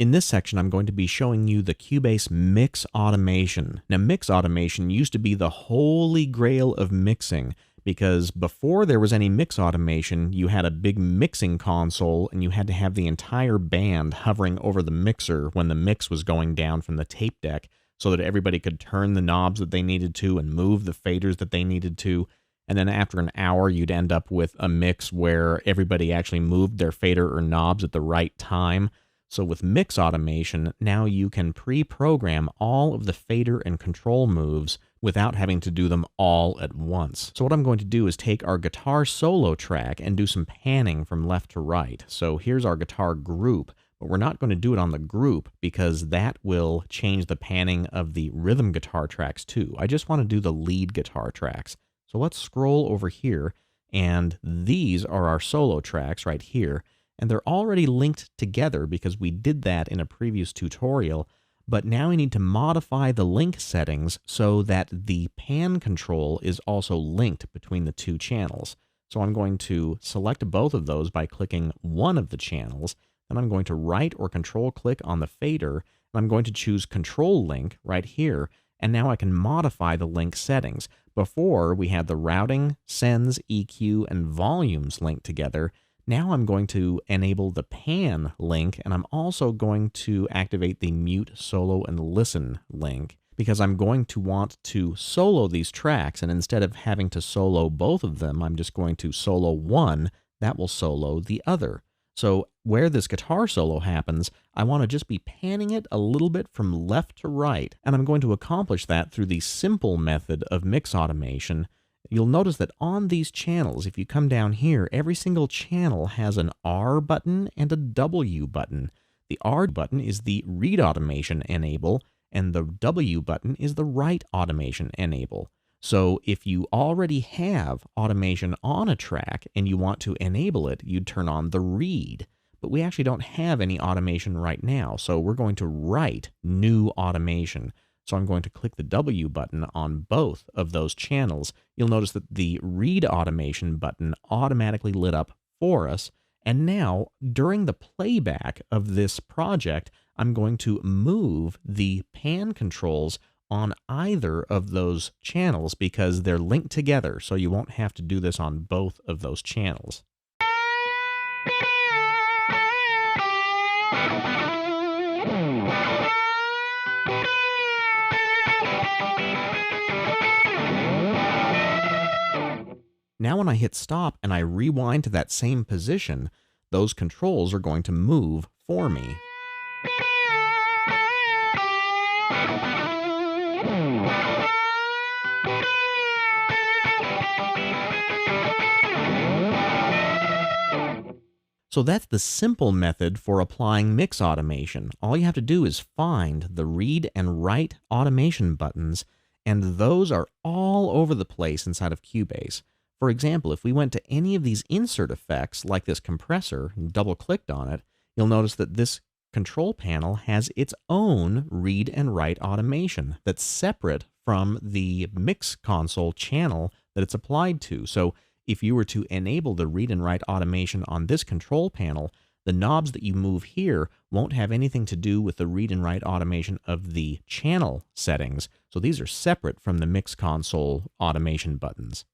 In this section, I'm going to be showing you the Cubase mix automation. Now, mix automation used to be the holy grail of mixing because before there was any mix automation, you had a big mixing console and you had to have the entire band hovering over the mixer when the mix was going down from the tape deck so that everybody could turn the knobs that they needed to and move the faders that they needed to. And then after an hour, you'd end up with a mix where everybody actually moved their fader or knobs at the right time. So with mix automation, now you can pre-program all of the fader and control moves without having to do them all at once. So what I'm going to do is take our guitar solo track and do some panning from left to right. So here's our guitar group, but we're not going to do it on the group because that will change the panning of the rhythm guitar tracks too. I just want to do the lead guitar tracks. So let's scroll over here, and these are our solo tracks right here. And they're already linked together because we did that in a previous tutorial, but now we need to modify the link settings so that the pan control is also linked between the two channels. So I'm going to select both of those by clicking one of the channels, and I'm going to right or control click on the fader, and I'm going to choose control link right here, and now I can modify the link settings. Before, we had the routing, sends, EQ, and volumes linked together. Now I'm going to enable the pan link, and I'm also going to activate the mute, solo, and listen link because I'm going to want to solo these tracks, and instead of having to solo both of them, I'm just going to solo one. That will solo the other. So where this guitar solo happens, I want to just be panning it a little bit from left to right, and I'm going to accomplish that through the simple method of mix automation. You'll notice that on these channels, if you come down here, every single channel has an R button and a W button. The R button is the read automation enable, and the W button is the write automation enable. So if you already have automation on a track and you want to enable it, you'd turn on the read. But we actually don't have any automation right now, so we're going to write new automation. So I'm going to click the W button on both of those channels. You'll notice that the read automation button automatically lit up for us. And now, during the playback of this project, I'm going to move the pan controls on either of those channels because they're linked together, so you won't have to do this on both of those channels. Now when I hit stop and I rewind to that same position, those controls are going to move for me. So that's the simple method for applying mix automation. All you have to do is find the read and write automation buttons, and those are all over the place inside of Cubase. For example, if we went to any of these insert effects, like this compressor, and double-clicked on it, you'll notice that this control panel has its own read and write automation that's separate from the mix console channel that it's applied to. So if you were to enable the read and write automation on this control panel, the knobs that you move here won't have anything to do with the read and write automation of the channel settings. So these are separate from the mix console automation buttons.